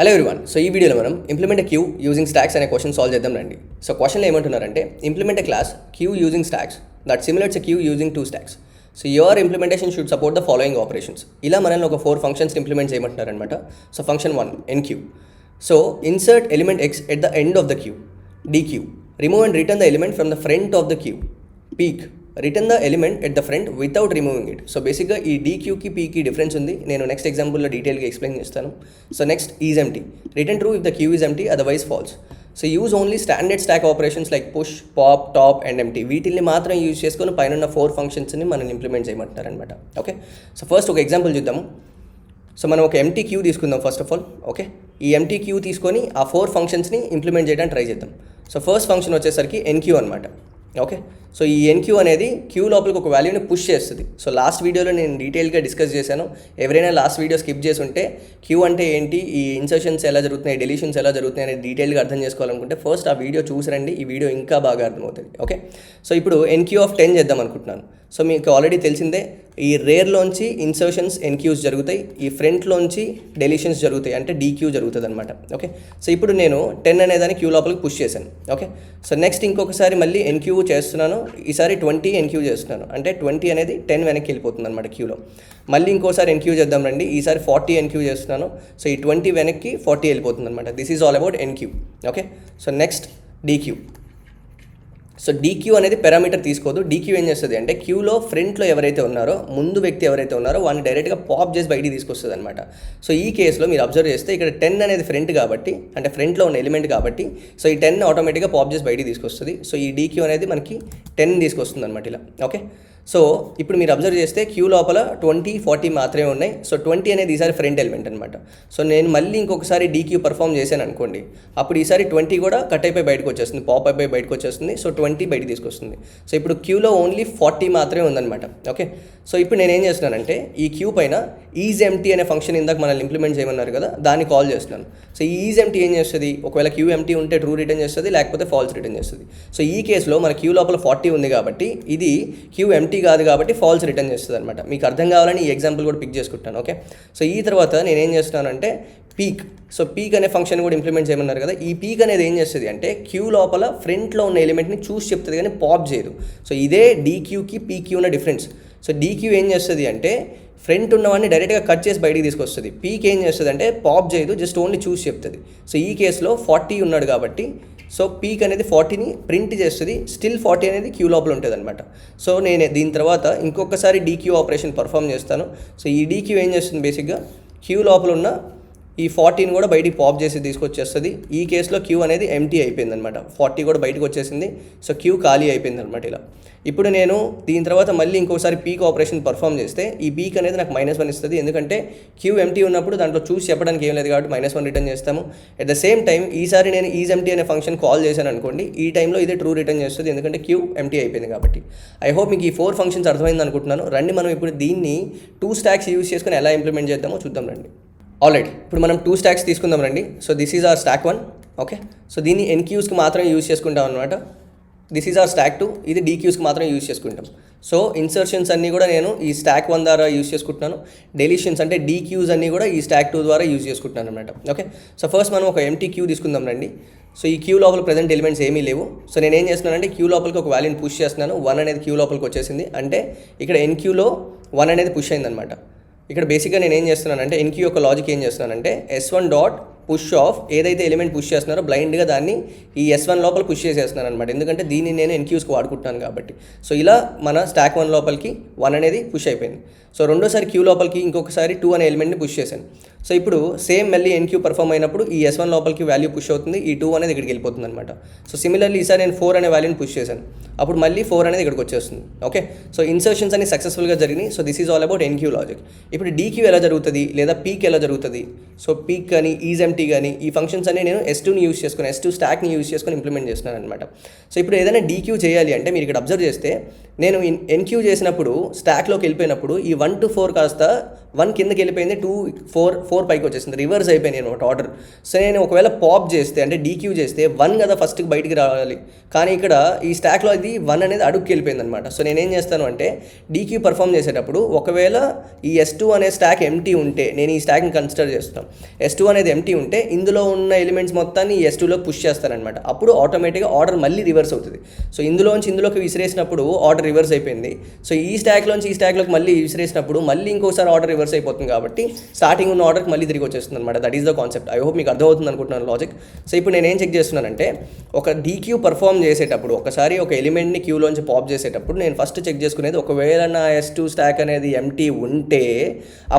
Hello everyone. So ఈ వీడియోలో మనం ఇంప్లిమెంట్ క్యూ యూజింగ్ స్టాక్స్ అనే క్వశ్చన్ సాల్వ్ చేద్దాం రండి. సో క్వశ్చన్లో ఏమంటున్నారంటే implement class queue using stacks that similars queue using 2 stacks. So your implementation should support the following operations. ఇలా మనల్ని ఒక 4 ఫంక్షన్స్ ఇంప్లిమెంట్ చేయమంటున్నారనమాట. So function 1 NQ. So insert element X at the end of the queue. DQ. Remove and return the element from the front of the queue. Peek. Return the element at the front without removing it. So బేసిక్గా ఈ DQకి పీకి difference ఉంది. నేను next ఎగ్జాంపుల్లో డీటెయిల్గా explain చేస్తాను. So next is empty. Return true if the queue is empty, otherwise false. So use only standard stack operations like push, pop, top and empty. వీటిని మాత్రం use చేసుకొని పైన 4 ఫంక్షన్స్ని మనం ఇంప్లిమెంట్ చేయమంటున్నారు అనమాట. ఓకే, సో ఫస్ట్ ఒక example చూద్దాము. So మనం ఒక ఎంటీ క్యూ తీసుకుందాం ఫస్ట్ ఆఫ్ ఆల్. ఓకే, ఈ ఎంటీ క్యూ తీసుకొని ఆ 4 ఫంక్షన్స్ని ఇంప్లిమెంట్ చేయడానికి ట్రై చేద్దాం. సో ఫస్ట్ ఫంక్షన్ వచ్చేసరికి ఎన్క్యూ అనమాట. ఓకే, సో ఈ ఎన్క్యూ అనేది క్యూ లోపలికి ఒక వాల్యూని పుష్ చేస్తుంది. సో లాస్ట్ వీడియోలో నేను డీటెయిల్గా డిస్కస్ చేశాను. ఎవరైనా లాస్ట్ వీడియో స్కిప్ చేసి ఉంటే క్యూ అంటే ఏంటి, ఈ ఇన్సర్షన్స్ ఎలా జరుగుతున్నాయి, డెలీషన్స్ ఎలా జరుగుతున్నాయి అనేది డీటెయిల్గా అర్థం చేసుకోవాలనుకుంటే ఫస్ట్ ఆ వీడియో చూసిరండి. ఈ వీడియో ఇంకా బాగా అర్థమవుతుంది. ఓకే, సో ఇప్పుడు ఎన్క్యూ ఆఫ్ 10 చేద్దాం అనుకుంటున్నాను. సో మీకు ఆల్రెడీ తెలిసిందే, ఈ రేర్లోంచి ఇన్సర్షన్స్ ఎన్క్యూస్ జరుగుతాయి, ఈ ఫ్రంట్లోంచి డెలీషన్స్ జరుగుతాయి, అంటే డీక్యూ జరుగుతుంది అనమాట. ఓకే, సో ఇప్పుడు నేను 10 అనేదాన్ని క్యూ లోపలికి పుష్ చేశాను. ఓకే, సో నెక్స్ట్ ఇంకొకసారి మళ్ళీ ఎన్క్యూ చేస్తున్నాను. ఈసారి 20 ఎన్క్యూ చేస్తున్నాను, అంటే 20 అనేది 10 వెనక్కి వెళ్ళిపోతుంది అనమాట క్యూలో. మళ్ళీ ఇంకోసారి ఎన్క్యూ చేద్దాం రండి. ఈసారి 40 ఎన్క్యూ చేస్తున్నాను. సో ఈ 20 వెనక్కి 40 వెళ్ళిపోతుంది అనమాట. This is all about NQ. Okay, so next DQ. So DQ అనేది పారామీటర్ తీసుకోదు. డీక్యూ ఏం చేస్తుంది అంటే క్యూలో ఫ్రంట్లో ఎవరైతే ఉన్నారో, ముందు వ్యక్తి ఎవరైతే ఉన్నారో వాడిని డైరెక్ట్గా పాప్ చేసి బయటికి తీసుకొస్తుంది అనమాట. సో ఈ కేసులో మీరు అబ్జర్వ్ చేస్తే ఇక్కడ 10 అనేది ఫ్రంట్ కాబట్టి, అంటే ఫ్రంట్లో ఉన్న ఎలిమెంట్ కాబట్టి, సో ఈ 10 ఆటోమేటిక్గా పాప్ చేసి బయటికి తీసుకొస్తుంది. సో ఈ డీక్యూ అనేది మనకి 10 తీసుకొస్తుంది అనమాట ఇలా. ఓకే, సో ఇప్పుడు మీరు అబ్జర్వ్ చేస్తే క్యూ లోపల 20, 40 మాత్రమే ఉన్నాయి. సో 20 అనేది ఈసారి ఫ్రంట్ ఎలిమెంట్ అనమాట. సో నేను మళ్ళీ ఇంకొకసారి డీక్యూ పర్ఫామ్ చేశాను అనుకోండి, అప్పుడు ఈసారి 20 కూడా కట్ అయిపోయి బయటకు వచ్చేస్తుంది, పాప్ అయిపోయి బయటకు వచ్చేస్తుంది. సో 20 బయటకు తీసుకొస్తుంది. సో ఇప్పుడు క్యూలో ఓన్లీ 40 మాత్రమే ఉందన్నమాట. ఓకే, సో ఇప్పుడు నేను ఏం చేస్తున్నానంటే ఈ క్యూ పైన ఈజ్ ఎంటీ అనే ఫంక్షన్ ఇందాక మనల్ని ఇంప్లిమెంట్ చేయమన్నారు కదా, దాన్ని కాల్ చేస్తున్నాను. సో ఈ ఈజ్ ఎంటీ ఏం చేస్తుంది, ఒకవేళ క్యూ ఎంటీ ఉంటే ట్రూ రిటర్న్ చేస్తుంది, లేకపోతే ఫాల్స్ రిటర్న్ చేస్తుంది. సో ఈ కేసులో మన క్యూ లోపల 40 ఉంది కాబట్టి ఇది క్యూ ఎంటీ కాదు కాబట్టి ఫాల్స్ రిటర్న్ చేస్తుంది అనమాట. మీకు అర్థం కావాలని ఈ ఎగ్జాంపుల్ కూడా పిక్ చేసుకుంటాను. ఓకే, సో ఈ తర్వాత నేను ఏం చేస్తున్నానంటే పీక్. సో పీక్ అనే ఫంక్షన్ కూడా ఇంప్లిమెంట్ చేయమన్నారు కదా. ఈ పీక్ అనేది ఏం చేస్తుంది అంటే క్యూ లోపల ఫ్రంట్లో ఉన్న ఎలిమెంట్ని చూసి చెప్తుంది కానీ పాప్ చేయదు. సో ఇదే డీక్యూకి పీక్యూ ఉన్న డిఫరెన్స్. సో డీక్యూ ఏం చేస్తుంది అంటే ఫ్రంట్ ఉన్నవాడిని డైరెక్ట్గా కట్ చేసి బయటికి తీసుకొస్తుంది. పీక్ ఏం చేస్తుంది అంటే పాప్ చేయదు, జస్ట్ ఓన్లీ చూసి చెప్తుంది. సో ఈ కేసులో 40 ఉన్నాడు కాబట్టి సో పీక్ అనేది 40ని ప్రింట్ చేస్తుంది, స్టిల్ 40 అనేది క్యూ లోపల ఉంటుంది అనమాట. సో నేను దీని తర్వాత ఇంకొకసారి డీక్యూ ఆపరేషన్ పర్ఫామ్ చేస్తాను. సో ఈ డీక్యూ ఏం చేస్తుంది, బేసిక్గా క్యూ లోపల ఉన్న ఈ 40ని కూడా బయటికి పాప్ చేసి తీసుకొచ్చేస్తుంది. ఈ కేసులో క్యూ అనేది ఎంటీ అయిపోయింది అనమాట. 40 కూడా బయటకు వచ్చేసింది. సో క్యూ ఖాళీ అయిపోయింది అనమాట ఇలా. ఇప్పుడు నేను దీని తర్వాత మళ్ళీ ఇంకోసారి పీక్ ఆపరేషన్ పర్ఫామ్ చేస్తే ఈ పీక్ అనేది నాకు -1 ఇస్తుంది. ఎందుకంటే క్యూ ఎంటీ ఉన్నప్పుడు దాంట్లో చూసి చెప్పడానికి ఏం లేదు కాబట్టి -1 రిటర్న్ చేస్తాము. అట్ ద సేమ్ టైం ఈసారి నేను ఈజ్ ఎంటీ అనే ఫంక్షన్ కాల్ చేశాను అనుకోండి, ఈ టైంలో ఇదే ట్రూ రిటర్న్ చేస్తుంది, ఎందుకంటే క్యూ ఎంటీ అయిపోయింది కాబట్టి. ఐ హోప్ మీకు ఈ 4 ఫంక్షన్స్ అర్థమైంది అనుకుంటున్నాను. రండి మనం ఇప్పుడు దీన్ని 2 స్టాక్స్ యూజ్ చేసుకొని ఎలా ఇంప్లిమెంట్ చేద్దామో చూద్దాం రండి. ఆల్రైట్, ఇప్పుడు మనం 2 స్టాక్స్ తీసుకుందాం రండి. So this is our stock 1. Okay, so దీన్ని ఎన్క్యూస్కి మాత్రం యూజ్ చేసుకుంటాం అనమాట. This is our stock 2. ఇది డీక్యూస్కి మాత్రం యూజ్ చేసుకుంటాం. సో ఇన్సర్షన్స్ అన్నీ కూడా నేను ఈ స్టాక్ 1 ద్వారా యూజ్ చేసుకుంటున్నాను. డెలీషన్స్ అంటే డీక్యూస్ అన్నీ కూడా ఈ స్టాక్ 2 ద్వారా యూజ్ చేసుకుంటున్నాను అనమాట. ఓకే, సో ఫస్ట్ మనం ఒక ఎంటీ క్యూ తీసుకుందాం రండి. సో ఈ క్యూ లోపల ప్రజెంట్ ఎలిమెంట్స్ ఏమీ లేవు. సో నేను ఏం చేస్తున్నానంటే క్యూ లోపలికి ఒక వాల్యూని పుష్ చేస్తున్నాను. 1 అనేది క్యూ లోపలికి వచ్చేసింది, అంటే ఇక్కడ ఎన్క్యూలో 1 అనేది పుష్ అయిందనమాట. ఇక్కడ బేసిక్గా నేను ఏం చేస్తున్నానంటే ఎన్క్యూ యొక్క లాజిక్ ఏం చేస్తున్నానంటే S1 డాట్ పుష్ ఆఫ్ ఏదైతే ఎలిమెంట్ పుష్ చేస్తున్నారో బ్లైండ్గా దాన్ని ఈ S1 లోపల పుష్ చేసేస్తున్నాను అనమాట. ఎందుకంటే దీన్ని నేను ఎన్క్యూస్కి వాడుకుంటున్నాను కాబట్టి. సో ఇలా మన స్టాక్ 1 లోపలికి 1 అనేది పుష్ అయిపోయింది. సో రెండోసారి క్యూ లోపలికి ఇంకొకసారి 2 అనే ఎలిమెంట్ని పుష్ చేశాను. సో ఇప్పుడు సేమ్ మళ్ళీ ఎన్క్యూ పర్ఫామ్ అయినప్పుడు ఈ S1 లోపలికి వాల్యూ పుష్ అవుతుంది, ఈ 2 అనేది ఇక్కడికి వెళ్ళిపోతుంది అనమాట. సో సిమిలర్లీ ఈసారి నేను 4 అనే వాల్యూని పుష్ చేశాను, అప్పుడు మళ్ళీ 4 అనేది ఇక్కడికి వచ్చేస్తుంది. ఓకే, సో ఇన్సర్షన్స్ అన్ని సక్సెస్ఫుల్గా జరిగినాయి. So this is all about NQ logic. ఇప్పుడు డీక్యూ ఎలా జరుగుతుంది లేదా పీక్ ఎలా జరుగుతుంది. సో పీక్ కానీ ఈజ్ ఎంటీ కానీ ఈ ఫంక్షన్స్ అన్ని నేను S2ని యూజ్ చేసుకుని S2 స్టాక్ని యూజ్ చేసుకొని ఇంప్లిమెంట్ చేస్తున్నాను అనమాట. సో ఇప్పుడు ఏదైనా డీక్యూ చేయాలి అంటే మీరు ఇక్కడ అబ్జర్వ్ చేస్తే నేను ఎన్క్యూ చేసినప్పుడు స్టాక్లోకి వెళ్ళిపోయినప్పుడు ఈ 1 to 4 కాస్త 1 కిందకి వెళ్ళిపోయింది, 2 4 4 పైకి వచ్చేసింది, రివర్స్ అయిపోయినాయి అనమాట ఆర్డర్. సో నేను ఒకవేళ పాప్ చేస్తే అంటే డీక్యూ చేస్తే 1 కదా ఫస్ట్కి బయటికి రావాలి, కానీ ఇక్కడ ఈ స్టాక్లో ఇది 1 అనేది అడుగుకి వెళ్ళిపోయింది అనమాట. సో నేనేం చేస్తాను అంటే డీక్యూ పర్ఫామ్ చేసేటప్పుడు ఒకవేళ ఈ S2 అనే స్టాక్ ఎంటీ ఉంటే, నేను ఈ స్టాక్ని కన్సిడర్ చేస్తాను, S2 అనేది ఎంటీ ఉంటే ఇందులో ఉన్న ఎలిమెంట్స్ మొత్తాన్ని ఈ S2లో పుష్ చేస్తానమాట. అప్పుడు ఆటోమేటిక్గా ఆర్డర్ మళ్ళీ రివర్స్ అవుతుంది. సో ఇందులోంచి ఇందులోకి విసిరేసినప్పుడు ఆర్డర్ రివర్స్ అయిపోయింది. సో ఈ స్టాక్లోంచి ఈ స్టాక్లోకి మళ్ళీ విసిరేసినప్పుడు మళ్ళీ ఇంకోసారి ఆర్డర్ రివర్స్ అయిపోతుంది, కాబట్టి స్టార్టింగ్ ఉన్న ఆర్డర్కి మళ్ళీ తిరిగి వచ్చేస్తుంది అనమాట. That is the concept. I hope మీకు అర్థమవుతుంది అనుకుంటున్నాను లాజిక్. సో ఇప్పుడు నేను ఏం చెక్ చేస్తున్నానంటే ఒక డీక్యూ పర్ఫామ్ చేసేటప్పుడు ఒకసారి ఒక ఎలిమెంట్ని క్యూలోంచి పాప్ చేసేటప్పుడు నేను ఫస్ట్ చెక్ చేసుకునేది ఒకవేళ నా S2 స్టాక్ అనేది ఎంటీ ఉంటే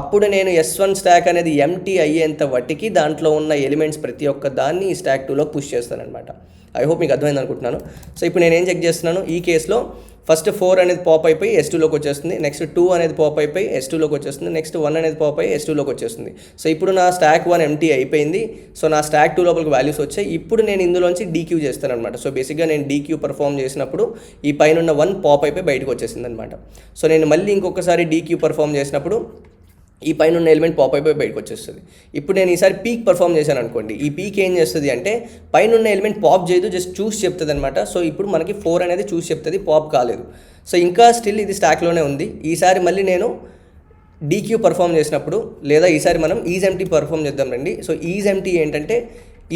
అప్పుడు నేను S1 స్టాక్ అనేది ఎంటీ అయ్యేంత వాటికి దాంట్లో ఉన్న ఎలిమెంట్స్ ప్రతి ఒక్క దాన్ని ఈ స్టాక్ 2లోకి పుష్ చేస్తానమాట. ఐ హోప్ మీకు అర్థమైంది అనుకుంటున్నాను. సో ఇప్పుడు నేనేం చెక్ చేస్తున్నాను, ఈ కేసులో ఫస్ట్ 4 అనేది పాప్ అయిపోయి S2లోకి వచ్చేస్తుంది, నెక్స్ట్ 2 అనేది పాప్ అయిపోయి S2లోకి వచ్చేస్తుంది, నెక్స్ట్ 1 అనేది పాప్ అయ్యి S2లోకి వచ్చేస్తుంది. సో ఇప్పుడు నా స్టాక్ 1 ఎంటీ అయిపోయింది. సో నా స్టాక్ 2 లోపలికి వాల్యూస్ వచ్చాయి. ఇప్పుడు నేను ఇందులోంచి డీక్యూ చేస్తాను అనమాట. సో బేసిక్గా నేను డీక్యూ పర్ఫామ్ చేసినప్పుడు ఈ పైన 1 పాప్ అయిపోయి బయటకు వచ్చేసింది అనమాట. సో నేను మళ్ళీ ఇంకొకసారి డీక్యూ పర్ఫామ్ చేసినప్పుడు ఈ పైన ఉన్న ఎలిమెంట్ పాప్ అయిపోయి బయటకు వచ్చేస్తుంది. ఇప్పుడు నేను ఈసారి పీక్ పర్ఫామ్ చేశాను అనుకోండి, ఈ పీక్ ఏం చేస్తుంది అంటే పైన ఉన్న ఎలిమెంట్ పాప్ చేయదు, జస్ట్ చూస్ చెప్తుంది అనమాట. సో ఇప్పుడు మనకి 4 అనేది చూస్ చెప్తుంది, పాప్ కాలేదు. సో ఇంకా స్టిల్ ఇది స్టాక్లోనే ఉంది. ఈసారి మళ్ళీ నేను డీక్యూ పర్ఫామ్ చేసినప్పుడు, లేదా ఈసారి మనం ఈజ్ ఎంటీ పర్ఫామ్ చేద్దాం రండి. సో ఈజ్ ఎంటీ ఏంటంటే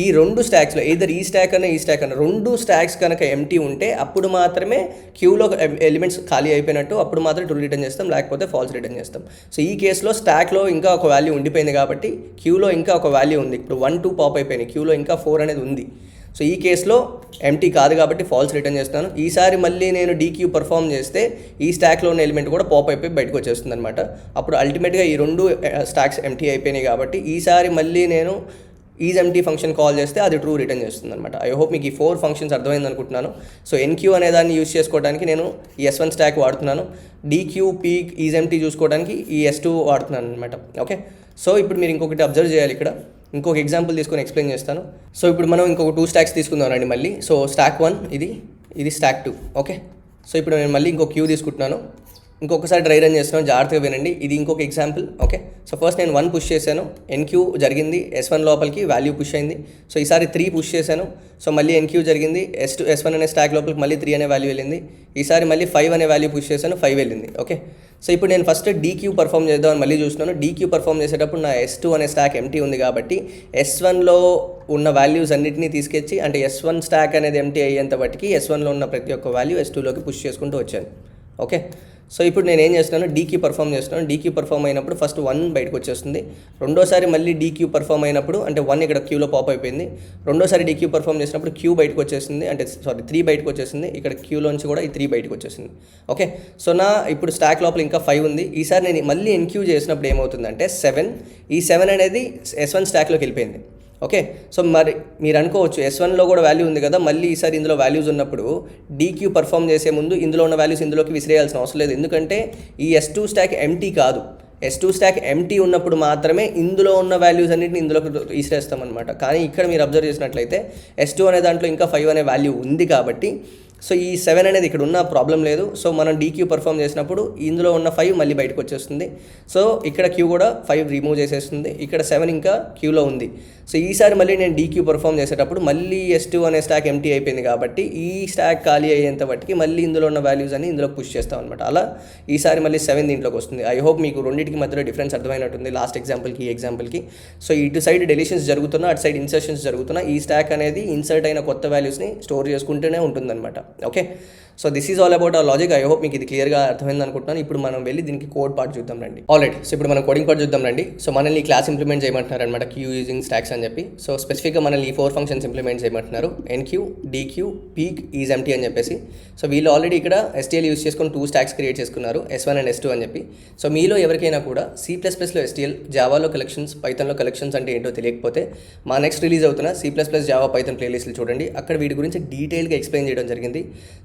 ఈ 2 స్టాక్స్లో ఎయిదర్ ఈ స్టాక్ అన్న ఈ స్టాక్ అన్న 2 స్టాక్స్ కనుక ఎంటీ ఉంటే అప్పుడు మాత్రమే క్యూలో ఎలిమెంట్స్ ఖాళీ అయిపోయినట్టు, అప్పుడు మాత్రం ట్రూ రిటర్న్ చేస్తాం, లేకపోతే ఫాల్స్ రిటర్న్ చేస్తాం. సో ఈ కేసులో స్టాక్లో ఇంకా ఒక వాల్యూ ఉండిపోయింది కాబట్టి క్యూలో ఇంకా ఒక వాల్యూ ఉంది. ఇప్పుడు 1, 2 పాప్ అయిపోయినాయి, క్యూలో ఇంకా 4 అనేది ఉంది. సో ఈ కేసులో ఎంటీ కాదు కాబట్టి ఫాల్స్ రిటర్న్ చేస్తాను. ఈసారి మళ్ళీ నేను డీక్యూ పర్ఫామ్ చేస్తే ఈ స్టాక్లో ఉన్న ఎలిమెంట్ కూడా పాప్ అయిపోయి బయటకు వచ్చేస్తుంది అనమాట. అప్పుడు అల్టిమేట్గా ఈ 2 స్టాక్స్ ఎంటీ అయిపోయినాయి కాబట్టి ఈసారి మళ్ళీ నేను ఈజ్ ఎంటీ ఫంక్షన్ కాల్ చేస్తే అది ట్రూ రిటర్న్ చేస్తుంది అనమాట. ఐ హోప్ మీకు ఈ 4 ఫంక్షన్స్ అర్థమైంది అనుకుంటున్నాను. సో ఎన్క్యూ అనే దాన్ని యూజ్ చేసుకోవడానికి నేను ఈ S1 స్టాక్ వాడుతున్నాను, డీక్యూ పీక్ ఈజ్ ఎంటీ చూసుకోవడానికి ఈ S2 వాడుతున్నాను అనమాట. ఓకే, సో ఇప్పుడు మీరు ఇంకొకటి అబ్జర్వ్ చేయాలి. ఇక్కడ ఇంకొక ఎగ్జాంపుల్ తీసుకొని ఎక్స్ప్లెయిన్ చేస్తాను. సో ఇప్పుడు మనం ఇంకొక 2 స్టాక్స్ తీసుకుందాం రండి మళ్ళీ. సో స్టాక్ 1 ఇది స్టాక్ 2. ఓకే, సో ఇప్పుడు నేను మళ్ళీ ఇంకో క్యూ తీసుకుంటున్నాను, ఇంకొకసారి డ్రై రన్ చేస్తున్నాను, జాగ్రత్తగా వినండి. ఇది ఇంకొక ఎగ్జాంపుల్. ఓకే, సో ఫస్ట్ నేను 1 పుష్ చేశాను, ఎన్క్యూ జరిగింది, S1 లోపలికి వాల్యూ పుష్ అయింది. సో ఈసారి 3 పుష్ చేశాను, సో మళ్ళీ ఎన్క్యూ జరిగింది, S1 అనే స్టాక్ లోపలికి మళ్ళీ 3 అనే వాల్యూ వెళ్ళింది. ఈసారి మళ్ళీ 5 అనే వాల్యూ పుష్ చేశాను, 5 వెళ్ళింది. ఓకే, సో ఇప్పుడు నేను ఫస్ట్ డీక్యూ పర్ఫామ్ చేద్దామని మళ్ళీ చూస్తున్నాను. డీక్యూ పర్ఫామ్ చేసేటప్పుడు నా S2 అనే స్టాక్ ఎంటీ ఉంది కాబట్టి S1లో ఉన్న వాల్యూస్ అన్నింటినీ తీసుకొచ్చి, అంటే S1 స్టాక్ అనేది ఎంటీ అయ్యేంత బట్టికి S1లో ఉన్న ప్రతి ఒక్క వాల్యూ S2లోకి పుష్ చేసుకుంటూ వచ్చాను. ఓకే, సో ఇప్పుడు నేను ఏం చేస్తున్నాను, డీక్యూ పర్ఫామ్ చేస్తున్నాను. డీక్యూ పర్ఫామ్ అయినప్పుడు ఫస్ట్ 1 బయటకు వచ్చేస్తుంది, రెండోసారి మళ్ళీ డీక్యూ పర్ఫామ్ అయినప్పుడు అంటే 1 ఇక్కడ క్యూలో పాప్ అయిపోయింది, రెండోసారి డీక్యూ పర్ఫామ్ చేసినప్పుడు క్యూ బయటకు వచ్చేసింది, అంటే 3 బయటకు వచ్చేసింది, ఇక్కడ క్యూలోంచి కూడా ఈ 3 బయటకు వచ్చేసింది. ఓకే, సో నా ఇప్పుడు స్టాక్ లోపల ఇంకా 5 ఉంది. ఈసారి నేను మళ్ళీ ఎన్క్యూ చేసినప్పుడు ఏమవుతుందంటే 7, ఈ 7 అనేది S1 స్టాక్లోకి వెళ్ళిపోయింది. ఓకే, సో మరి మీరు అనుకోవచ్చు S1లో కూడా వాల్యూ ఉంది కదా, మళ్ళీ ఈసారి ఇందులో వాల్యూస్ ఉన్నప్పుడు డీక్యూ పర్ఫామ్ చేసే ముందు ఇందులో ఉన్న వాల్యూస్ ఇందులోకి విసిరేయాల్సిన అవసరం లేదు, ఎందుకంటే ఈ S2 స్టాక్ ఎంటీ కాదు. S2 స్టాక్ ఎంటీ ఉన్నప్పుడు మాత్రమే ఇందులో ఉన్న వాల్యూస్ అన్నింటిని ఇందులోకి విసిరేస్తామన్నమాట. కానీ ఇక్కడ మీరు అబ్జర్వ్ చేసినట్లయితే S2 అనే దాంట్లో ఇంకా 5 అనే వాల్యూ ఉంది కాబట్టి సో ఈ 7 అనేది ఇక్కడ ఉన్న ప్రాబ్లం లేదు. సో మనం డీక్యూ పర్ఫామ్ చేసినప్పుడు ఇందులో ఉన్న 5 మళ్ళీ బయటకు వచ్చేస్తుంది. సో ఇక్కడ క్యూ కూడా 5 రిమూవ్ చేసేస్తుంది, ఇక్కడ 7 ఇంకా క్యూలో ఉంది. సో ఈసారి మళ్ళీ నేను డీక్యూ పర్ఫామ్ చేసేటప్పుడు మళ్ళీ S2 అనే స్టాక్ ఎంటీ అయిపోయింది కాబట్టి ఈ స్టాక్ ఖాళీ అయ్యేంత బట్టికి మళ్ళీ ఇందులో ఉన్న వాల్యూస్ అని ఇందులో పుష్ చేస్తాం అనమాట. అలా ఈసారి మళ్ళీ 7 దీంట్లోకి వస్తుంది. ఐ హోప్ మీకు రెండింటికి మధ్యలో డిఫరెన్స్ అర్థమైనట్టుంది, లాస్ట్ ఎగ్జాంపుల్కి ఈ ఎగ్జాంపుల్కి. సో ఇటు సైడ్ డెలిషన్స్ జరుగుతున్నా, అటు సైడ్ ఇన్సర్షన్స్ జరుగుతున్నా, ఈ స్టాక్ అనేది ఇన్సర్ట్ అయిన కొత్త వాల్యూస్ని స్టోర్ చేసుకుంటూనే ఉంటుందన్నమాట. Okay, so this is all about our logic. I hope మీకు ఇది క్లియర్గా అర్థమైంది అనుకుంటున్నాను. ఇప్పుడు మనం వెళ్ళి దీనికి కోడ్ పార్ట్ చూద్దాం రండి. ఆల్రైట్, సో ఇప్పుడు మనం కోడింగ్ పార్ట్ చూద్దాం రండి. సో మనల్ని ఈ క్లాస్ ఇంప్లిమెంట్ చేయమంటున్నారు అనమాట, క్యూ యూజింగ్ స్టాక్స్ అని చెప్పి. సో స్పెసిఫిక్గా మనల్ని ఈ 4 ఫంక్షన్స్ ఇంప్లిమెంట్ చేయమంటున్నారు, NQ, DQ, peak, is empty అని చెప్పేసి. సో వీళ్ళు ఆల్రెడీ ఇక్కడ STL యూజ్ చేసుకొని 2 స్టాక్స్ క్రియేట్ చేసుకున్నారు, S1 అండ్ S2 అని చెప్పి. సో మీలో ఎవరికైనా కూడా C++లో STL, జావాలో కలెక్షన్స్, పైథాన్లో కలెక్షన్స్ అంటే ఏంటో తెలియకపోతే మా నెక్స్ట్ రిలీజ్ అవుతున్న C++, జావా, పైథాన్ ప్లేలిస్ట్లు చూడండి, అక్కడ వీటి గురించి డీటెయిల్గా ఎక్స్ప్లెయిన్ చేయడం జరిగింది.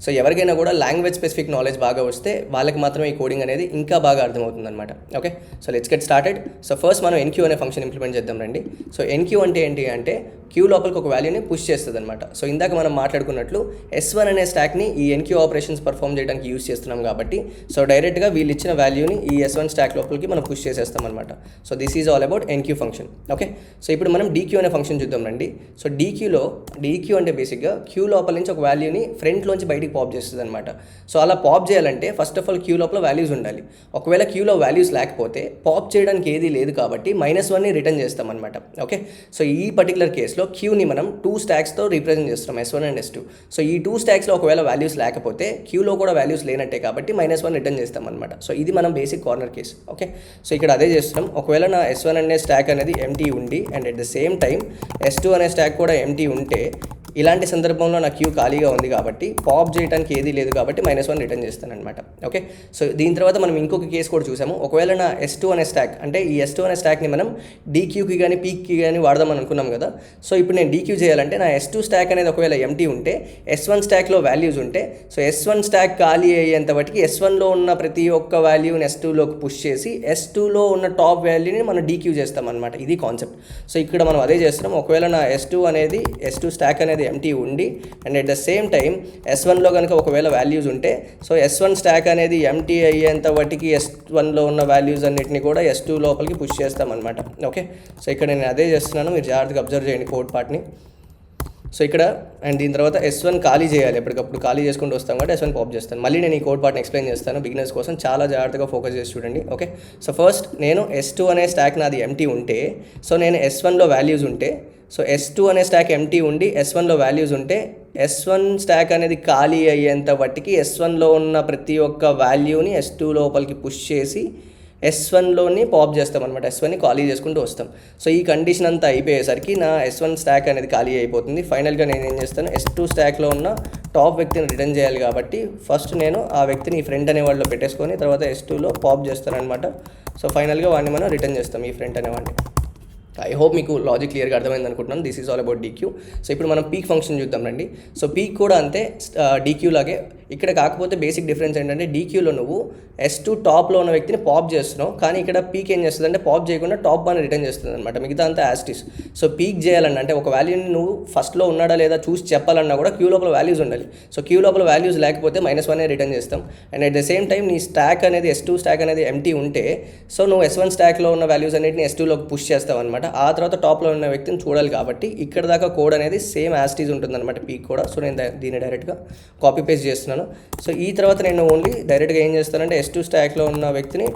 సో ఎవరికైనా కూడా లాంగ్వేజ్ స్పెసిఫిక్ నాలెడ్జ్ బాగా వస్తే వాళ్ళకి మాత్రమే ఈ కోడింగ్ అనేది ఇంకా బాగా అర్థమవుతుంది అనమాట. Okay, so let's get started. So first మనం ఎన్క్యూ అనే ఫంక్షన్ ఇంప్లిమెంట్ చేద్దాం రండి. సో ఎన్క్యూ అంటే ఏంటి అంటే క్యూ లోపలికి ఒక వాల్యూని పుష్ చేస్తుంది అనమాట. సో ఇందాక మనం మాట్లాడుకున్నట్లు S1 అనే స్టాక్ని ఈ ఎన్క్యూ ఆపరేషన్స్ పర్ఫామ్ చేయడానికి యూస్ చేస్తున్నాం కాబట్టి సో డైరెక్ట్గా వీళ్ళు ఇచ్చిన వాల్యూని ఈ S1 స్టాక్ లోపలికి మనం పుష్ చేసేస్తాం అనమాట. So this is all about NQ function. Okay, so ఇప్పుడు మనం DQ అనే ఫంక్షన్ చూద్దాం రండి. సో DQ అంటే బేసిక్గా క్యూ లోపల నుంచి ఒక వాల్యూని ఫ్రంట్లోంచి బయటికి పాప్ చేస్తుంది అనమాట. సో అలా పాప్ చేయాలంటే ఫస్ట్ ఆఫ్ ఆల్ క్యూ లోపల వాల్యూస్ ఉండాలి. ఒకవేళ క్యూలో వాల్యూస్ లేకపోతే పాప్ చేయడానికి ఏది లేదు కాబట్టి -1ని రిటర్న్ చేస్తాం అనమాట. ఓకే, సో ఈ పర్టికులర్ కేసులో క్యూని మనం 2 స్టాక్స్తో రీప్రజెంట్ చేస్తాం, S1 అండ్ S2. సో ఈ 2 స్టాక్స్లో ఒకవేళ వాల్యూస్ లేకపోతే క్యూలో కూడా వాల్యూస్ లేనట్టే కాబట్టి -1 రిటర్న్ చేస్తాం అనమాట. సో ఇది మనం basic corner case. Okay, so ఇక్కడ అదే చేస్తున్నాం. ఒకవేళ నా S1 అనే స్టాక్ అనేది ఎంటీ ఉండి and at the same time S2 అనే స్టాక్ కూడా ఎంటీ ఉంటే ఇలాంటి సందర్భంలో నా క్యూ ఖాళీగా ఉంది కాబట్టి పాప్ చేయడానికి ఏది లేదు కాబట్టి -1 రిటర్న్ చేస్తాను అనమాట. ఓకే, సో దీని తర్వాత మనం ఇంకొక కేసు కూడా చూసాము. ఒకవేళ నా S2 అనే స్టాక్ అంటే ఈ S2 అనే స్టాక్ని మనం DQకి కానీ పీక్కి కానీ వాడదామని అనుకున్నాం కదా. సో ఇప్పుడు నేను DQ చేయాలంటే నా S2 స్టాక్ అనేది ఒకవేళ ఎంటీ ఉంటే S1 స్టాక్లో వాల్యూస్ ఉంటే సో S1 స్టాక్ ఖాళీ అయ్యేంత వాటికి S1లో ఉన్న ప్రతి ఒక్క వాల్యూని S2లోకి పుష్ చేసి S2లో ఉన్న టాప్ వాల్యూని మనం DQ చేస్తాం అనమాట. ఇది కాన్సెప్ట్. సో ఇక్కడ మనం అదే చేస్తున్నాం. ఒకవేళ నా S2 స్టాక్ అనేది ఎంటీ ఉండి and at the same time S1లో కనుక ఒకవేళ వాల్యూస్ ఉంటే సో S1 స్టాక్ అనేది ఎంటీ అయ్యేంత వాటికి S1లో ఉన్న వాల్యూస్ అన్నిటిని కూడా S2 లోపలికి పుష్ చేస్తాం అనమాట. ఓకే, సో ఇక్కడ నేను అదే చేస్తున్నాను, మీరు జాగ్రత్తగా అబ్జర్వ్ చేయండి కోడ్ పార్ట్ని. సో ఇక్కడ అండ్ దీని తర్వాత S1 ఖాళీ చేయాలి, ఎప్పటికప్పుడు ఖాళీ చేసుకుంటూ వస్తాం కాబట్టి S1 పాప్ చేస్తాను. మళ్ళీ నేను ఈ కోడ్ పార్ట్ని ఎక్స్ప్లెయిన్ చేస్తాను బిగినర్స్ కోసం, చాలా జాగ్రత్తగా ఫోకస్ చేసి చూడండి. ఓకే, సో ఫస్ట్ నేను S2 అనే స్టాక్ నాది ఎంటీ ఉంటే సో నేను S1లో వాల్యూస్ ఉంటే సో S2 అనే స్టాక్ ఎంటీ ఉండి S1లో వాల్యూస్ ఉంటే S1 స్టాక్ అనేది ఖాళీ అయ్యేంత బట్టికి S1లో ఉన్న ప్రతి ఒక్క వాల్యూని S2 లోపలికి పుష్ చేసి S1లోని పాప్ చేస్తాం అనమాట. S1ని ఖాళీ చేసుకుంటూ వస్తాం. సో ఈ కండిషన్ అంతా అయిపోయేసరికి నా S1 స్టాక్ అనేది ఖాళీ అయిపోతుంది. ఫైనల్గా నేను ఏం చేస్తాను, S2 స్టాక్లో ఉన్న టాప్ వ్యక్తిని రిటర్న్ చేయాలి కాబట్టి ఫస్ట్ నేను ఆ వ్యక్తిని ఈ ఫ్రంట్ అనే వాళ్ళలో పెట్టేసుకొని తర్వాత S2లో పాప్ చేస్తాను అనమాట. సో ఫైనల్గా వాడిని మనం రిటర్న్ చేస్తాం, ఈ ఫ్రంట్ అనేవాడిని. ఐ హోప్ మీకు లాజిక్ క్లియర్గా అర్థమైంది అనుకుంటున్నాను. This is all about DQ. So ఇప్పుడు మనం పీక్ ఫంక్షన్ చూద్దాం రండి. సో పీక్ కూడా అంతే DQ లాగే. ఇక్కడ కాకపోతే బేసిక్ డిఫరెన్స్ ఏంటంటే DQలో నువ్వు S2 టాప్లో ఉన్న వ్యక్తిని పాప్ చేస్తున్నావు, కానీ ఇక్కడ పీక్ ఏం చేస్తుంది అంటే పాప్ చేయకుండా టాప్ బాని రిటర్న్ చేస్తుంది అనమాట. మిగతా అంతా యాస్టిస్. సో పీక్ చేయాలన్నా అంటే ఒక వాల్యూని నువ్వు ఫస్ట్లో ఉన్నాడా లేదా చూసి చెప్పాలన్నా కూడా క్యూ లోపల వాల్యూస్ ఉండాలి. సో క్యూ లోపల వాల్యూస్ లేకపోతే -1 రిటర్న్ చేస్తాం. And at the same time నీ స్టాక్ అనేది S2 స్టాక్ అనేది ఎంటీ ఉంటే సో నువ్వు S1 స్టాక్లో ఉన్న వాల్యూస్ అన్నిటిని S2లోకి పుష్ చేస్తావు అనమాట. ఆ తర్వాత టాప్లో ఉన్న వ్యక్తిని చూడాలి కాబట్టి ఇక్కడ దాకా కోడ్ అనేది సేమ్ యాస్టీజ్ ఉంటుందన్నమాట పీక్ కూడా. సో నేను దీన్ని డైరెక్ట్గా కాపీ పేస్ట్ చేస్తున్నాను. సో ఈ తర్వాత నేను ఓన్లీ డైరెక్ట్గా ఏం చేస్తానంటే S2 స్టాక్లో ఉన్న వ్యక్తిని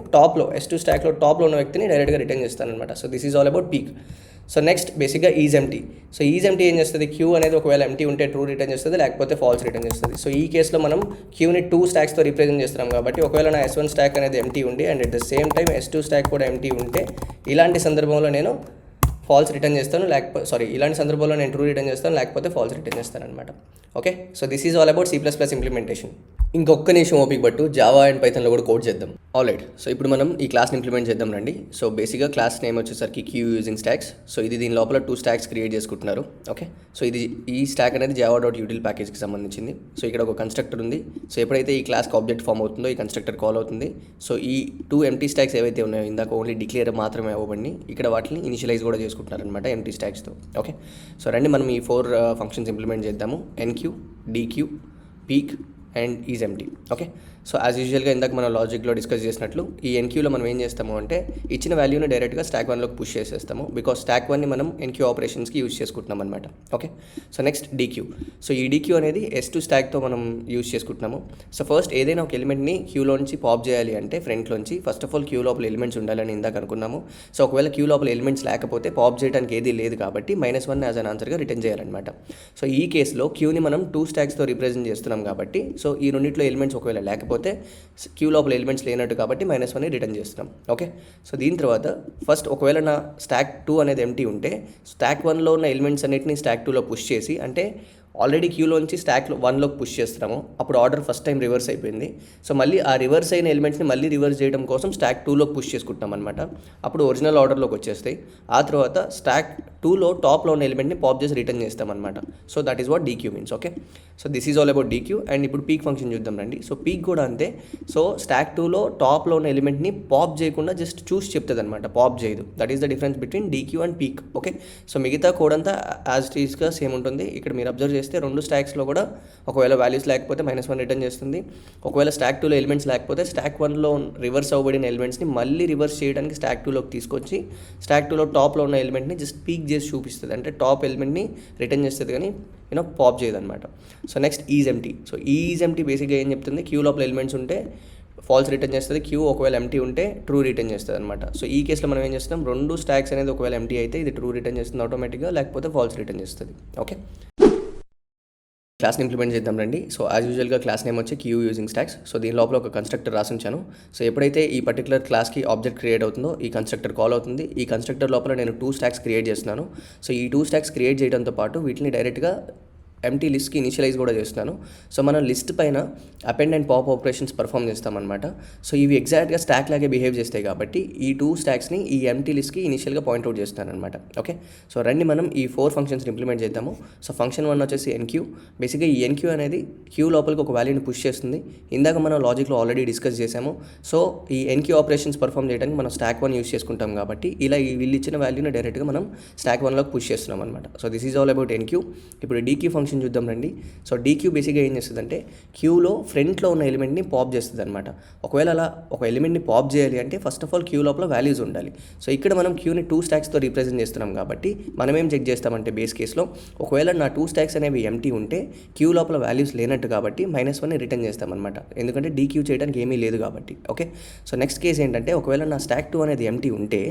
S2 స్టాక్లో టాప్లో ఉన్న వ్యక్తిని డైరెక్ట్గా రిటర్న్ చేస్తాను అనమాట. So this is all about peek. So next బేసిక్గా is empty. So is empty ఏం చేస్తుంది, క్యూ అనేది ఒకవేళ ఎంటీ ఉంటే ట్రూ రిటర్న్ చేస్తుంది, లేకపోతే ఫాల్స్ రిటర్న్ చేస్తుంది. సో ఈ కేసులో మనం క్యూని 2 స్టాక్స్తో రిప్రజెంట్ చేస్తున్నాం కాబట్టి ఒకవేళ నా S1 స్టాక్ అనేది ఎంటీ ఉండి and at the same time S2 stock కూడా ఎంటీ ఉంటే ఇలాంటి సందర్భంలో నేను ఫాల్స్ రిటర్న్ చేస్తాను, లేకపోతే ఇలాంటి సందర్భంలో నేను ట్రూ రిటర్న్ చేస్తాను, లేకపోతే ఫాల్స్ రిటర్న్ చేస్తాను అనమాట. Okay, so this is all about C++ implementation. ఇంకొక నిమిషం ఓపిక పట్టు, జావా అండ్ పైథాన్లో కూడా కోడ్ చేద్దాం. ఆల్రైట్, సో ఇప్పుడు మనం ఈ క్లాస్ని ఇంప్లిమెంట్ చేద్దాం రండి. సో బేసిక్గా క్లాస్ నేమ్ వచ్చేసరికి క్యూ యూజింగ్ స్టాక్స్. సో ఇది దీని లోపల 2 స్టాక్స్ క్రియేట్ చేసుకుంటున్నారు. ఓకే, సో ఈ స్టాక్ అనేది java.util ప్యాకేజ్కి సంబంధించింది. సో ఇక్కడ ఒక కన్స్ట్రక్టర్ ఉంది. సో ఎప్పుడైతే ఈ క్లాస్కి ఆబ్జెక్ట్ ఫామ్ అవుతుందో ఈ కన్స్ట్రక్టర్ కాల్ అవుతుంది. సో ఈ 2 ఎంటీ స్టాక్స్ ఏవైతే ఉన్నాయో ఇందాక ఓన్లీ డిక్లేర్ మాత్రమే అవ్వబడి ఇక్కడ వాటిని ఇనిషియలైజ్ కూడా చేసుకుంటున్నారు అనమాట ఎంటీ స్టాక్స్తో. ఓకే, సో రండి మనం ఈ 4 ఫంక్షన్స్ ఇంప్లిమెంట్ చేద్దాము. NQ, DQ, peak and is empty. Okay, so as యూజువల్గా ఇందాక మనం లాజిక్లో డిస్కస్ చేసినట్లు ఈ NQలో మనం ఏం చేస్తాము అంటే ఇచ్చిన వాల్యూని డైరెక్ట్గా స్టాక్ 1లోకి పుష్ చేసేస్తాము. బికాస్ స్టాక్ 1ని మనం NQ ఆపరేషన్స్కి యూజ్ చేసుకుంటున్నాం అనమాట. Okay, so next DQ. So ఈ DQ అనేది S2 స్టాక్తో మనం యూజ్ చేసుకుంటున్నాము. సో ఫస్ట్ ఏదైనా ఒక ఎలిమెంట్ని క్యూలోంచి పాప్ చేయాలి అంటే ఫ్రంట్లోంచి ఫస్ట్ ఆఫ్ ఆల్ క్యూ లోపల ఎలిమెంట్స్ ఉండాలని ఇందాక అనుకున్నాము. సో ఒకవేళ క్యూ లోపల ఎలిమెంట్స్ లేకపోతే పాప్ చేయడానికి ఏది లేదు కాబట్టి -1 యాజ్ అన్ ఆన్సర్గా రిటర్న్ చేయాలన్నమాట. సో ఈ కేసులో క్యూని మనం 2 స్టాక్స్తో రిప్రజెంట్ చేస్తున్నాం కాబట్టి సో ఈ రెండింటిలో ఎలిమెంట్స్ ఒకవేళ లేకపోతే క్యూ లోపల ఎలిమెంట్స్ లేనట్టు కాబట్టి -1 రిటర్న్ చేస్తున్నాం. ఓకే, సో దీని తర్వాత ఫస్ట్ ఒకవేళ నా స్టాక్ 2 అనేది ఎంటీ ఉంటే స్టాక్ 1లో ఉన్న ఎలిమెంట్స్ అన్నిటిని స్టాక్ 2లో పుష్ చేసి అంటే ఆల్రెడీ క్యూలోంచి స్టాక్ 1లోకి పుష్ చేస్తున్నాము. అప్పుడు ఆర్డర్ ఫస్ట్ టైం రివర్స్ అయిపోయింది. సో మళ్ళీ ఆ రివర్స్ అయిన ఎలిమెంట్స్ని మళ్ళీ రివర్స్ చేయడం కోసం స్టాక్ 2లోకి పుష్ చేసుకుంటాం అనమాట. అప్పుడు ఒరిజినల్ ఆర్డర్లోకి వచ్చేస్తాయి. ఆ తర్వాత స్టాక్ టూలో టాప్లో ఉన్న ఎలిమెంట్ని పాప్ చేసి రిటర్న్ చేస్తామన్నమాట. So that is what DQ means. Okay, so this is all about DQ. And ఇప్పుడు పీక్ ఫంక్షన్ చూద్దాం రండి. సో పీక్ కూడా అంతే. సో స్టాక్ 2లో టాప్లో ఉన్న ఎలిమెంట్ని పాప్ చేయకుండా జస్ట్ చూసి చెప్తుంది అనమాట, పాప్ చేయదు. That is the difference between DQ and peak. Okay, so మిగతా కోడ్ అంతా యాజ్ ఇట్ ఈస్గా సేమ్ ఉంటుంది. ఇక్కడ మీరు అబ్జర్వ్ చేస్తే రెండు స్టాక్స్లో కూడా ఒకవేళ వాల్యూస్ లేకపోతే -1 రిటర్న్ చేస్తుంది. ఒకవేళ స్టాక్ 2లో ఎలిమెంట్స్ లేకపోతే స్టాక్ 1లో రివర్స్ అవ్వబడిన ఎలిమెంట్స్ని మళ్ళీ రివర్స్ చేయడానికి స్టాక్ 2లోకి తీసుకొచ్చి స్టాక్ 2లో టాప్లో ఉన్న ఎలిమెంట్ని జస్ట్ పీక్ చేసి చూపిస్తుంది. అంటే టాప్ ఎలిమెంట్ని రిటర్న్ చేస్తుంది కానీ పాప్ చేయదన్నమాట. So next is empty. So is empty బేసిక్గా ఏం చెప్తుంది, క్యూ లోపల ఎలిమెంట్స్ ఉంటే ఫాల్స్ రిటర్న్ చేస్తుంది, క్యూ ఒకవేళ ఎంటీ ఉంటే ట్రూ రిటర్న్ చేస్తుంది అనమాట. సో ఈ కేసులో మనం ఏం చేస్తున్నాం, రెండు స్టాక్స్ అనేది ఒకవేళ ఎంటీ అయితే ఇది ట్రూ రిటర్న్ చేస్తుంది ఆటోమేటిక్గా, లేకపోతే ఫాల్స్ రిటర్న్ చేస్తుంది. ఓకే, క్లాస్ని ఇంప్లిమెంట్ చేద్దాం రండి. సో యాజ్ యూజువల్గా క్లాస్ నేమ్ వచ్చి క్యూ యూజింగ్ స్టాక్స్. సో దీని లోపల ఒక కన్స్ట్రక్టర్ రాసి ఉంచాను. సో ఎప్పుడైతే ఈ పర్టికులర్ క్లాస్కి ఆబ్జెక్ట్ క్రియేట్ అవుతుందో ఈ కన్స్ట్రక్టర్ కాల్ అవుతుంది. ఈ కన్స్ట్రక్టర్ లోపల నేను 2 స్టాక్స్ క్రియేట్ చేస్తున్నాను. సో ఈ 2 స్టాక్స్ క్రియేట్ చేయడంతో పాటు వీటిని డైరెక్ట్గా ఎంటీ లిస్ట్కి ఇనిషియలైజ్ కూడా చేస్తున్నాను. సో మనం లిస్ట్ పైన append and pop operations perform చేస్తామన్నమాట. సో ఇవి ఎగ్జాక్ట్గా స్టాక్ లాగే బిహేవ్ చేస్తాయి కాబట్టి ఈ 2 స్టాక్స్ని ఈ ఎంటీ లిస్ట్కి ఇనిషియల్గా పాయింట్అవుట్ చేస్తాను అనమాట. ఓకే, సో రండి మనం ఈ 4 ఫంక్షన్స్ ఇంప్లిమెంట్ చేద్దాము. సో ఫంక్షన్ 1 వచ్చేసి ఎన్క్యూ. బేసిక్గా ఈ ఎన్క్యూ అనేది క్యూ లోపలికి ఒక వాల్యూని పుష్ చేస్తుంది. ఇందాక మనం లాజిక్లో ఆల్రెడీ డిస్కస్ చేసాము. సో ఈ ఎన్క్యూ ఆపరేషన్స్ పర్ఫామ్ చేయడానికి మనం స్టాక్ 1 యూస్ చేసుకుంటాం కాబట్టి ఇలా వీళ్ళు ఇచ్చిన వాల్యూని డైరెక్ట్గా మనం స్టాక్ 1లోకి పుష్ చేస్తున్నాం అనమాట. So this is all about NQ. ఇప్పుడు డీక్యూ ఫంక్షన్ చూద్దాం రండి. సో డీక్యూ బేసిక్గా ఏం చేస్తుందంటే క్యూలో ఫ్రంట్లో ఉన్న ఎలిమెంట్ని పాప్ చేస్తుంది అనమాట. ఒకవేళ అలా ఒక ఎలిమెంట్ని పాప్ చేయాలి అంటే ఫస్ట్ ఆఫ్ ఆల్ క్యూ లోపల వాల్యూస్ ఉండాలి. సో ఇక్కడ మనం క్యూని 2 స్టాక్స్తో రీప్రజెంట్ చేస్తున్నాం కాబట్టి మనం ఏం చెక్ చేస్తామంటే బేస్ కేసులో ఒకవేళ నా 2 స్టాక్స్ అనేవి ఎంటీ ఉంటే క్యూ లోపల వాల్యూస్ లేనట్టు కాబట్టి -1ని రిటర్న్ చేస్తామన్నమాట. ఎందుకంటే డీక్యూ చేయడానికి ఏమీ లేదు కాబట్టి. ఓకే, సో నెక్స్ట్ కేసు ఏంటంటే ఒకవేళ నా స్టాక్ 2 అనేది ఎంటీ ఉంటే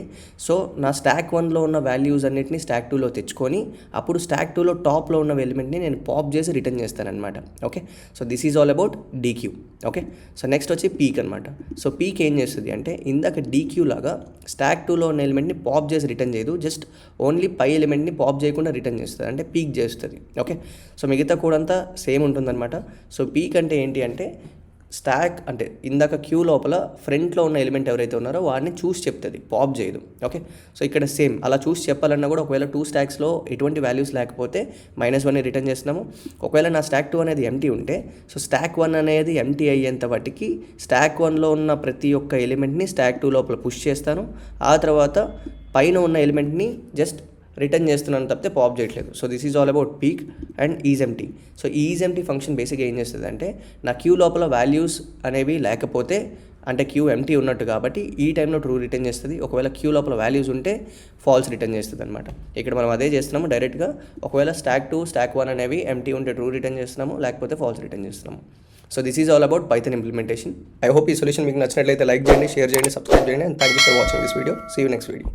సో నా స్టాక్ 1లో ఉన్న వాల్యూస్ అన్నిటిని స్టాక్ 2లో తెచ్చుకొని అప్పుడు స్టాక్ 2లో టాప్లో ఉన్న ఎలిమెంట్ని నేను పాప్ చేసి రిటర్న్ చేస్తానన్నమాట. Okay, so this is all about dequeue. Okay, so next వచ్చి పీక్ అనమాట. సో పీక్ ఏం చేస్తుంది అంటే ఇందాక డీక్యూ లాగా స్టాక్ 2లో ఉన్న ఎలిమెంట్ని పాప్ చేసి రిటర్న్ చేయదు, జస్ట్ ఓన్లీ పై ఎలిమెంట్ని పాప్ చేయకుండా రిటర్న్ చేస్తుంది, అంటే పీక్ చేస్తుంది. ఓకే, సో మిగతా కూడా అంతా సేమ్ ఉంటుందన్నమాట. సో పీక్ అంటే ఏంటి అంటే స్టాక్ అంటే ఇందాక క్యూ లోపల ఫ్రంట్లో ఉన్న ఎలిమెంట్ ఎవరైతే ఉన్నారో వాడిని చూసి చెప్తుంది, పాప్ చేయదు. ఓకే, సో ఇక్కడ సేమ్ అలా చూసి చెప్పాలన్నా కూడా ఒకవేళ 2 స్టాక్స్లో ఎటువంటి వాల్యూస్ లేకపోతే -1ని రిటర్న్ చేస్తున్నాము. ఒకవేళ నా స్టాక్ 2 అనేది ఎంటీ ఉంటే సో స్టాక్ 1 అనేది ఎంటీ అయ్యేంత వాటికి స్టాక్ 1లో ఉన్న ప్రతి ఒక్క ఎలిమెంట్ని స్టాక్ 2 లోపల పుష్ చేస్తాను. ఆ తర్వాత పైన ఉన్న ఎలిమెంట్ని జస్ట్ రిటర్న్ చేస్తున్నాను తప్పితే పాప్ చేయట్లేదు. So this is all about peak and is empty. So is empty function బేసిక్గా ఏం చేస్తుంది అంటే నా క్యూ లోపల వాల్యూస్ అనేవి లేకపోతే అంటే క్యూ ఎంటీ ఉన్నట్టు కాబట్టి ఈ టైంలో ట్రూ రిటర్న్ చేస్తుంది. ఒకవేళ క్యూ లోపల వాల్యూస్ ఉంటే ఫాల్స్ రిటర్న్ చేస్తుంది అనమాట. ఇక్కడ మనం అదే చేస్తున్నాము డైరెక్ట్గా. ఒకవేళ స్టాక్ 2 స్టాక్ 1 అనేవి ఎంటీ ఉంటే ట్రూ రిటర్న్ చేస్తున్నాము, లేకపోతే ఫాల్స్ రిటర్న్ చేస్తున్నాము. So this is all about Python implementation. I hope ఈ సొల్యూషన్ మీకు నచ్చినట్లయితే లైక్ చేయండి, షేర్ చేయండి, సబ్స్క్రైబ్ చేయండి. And thank you for watching this video. See you next video.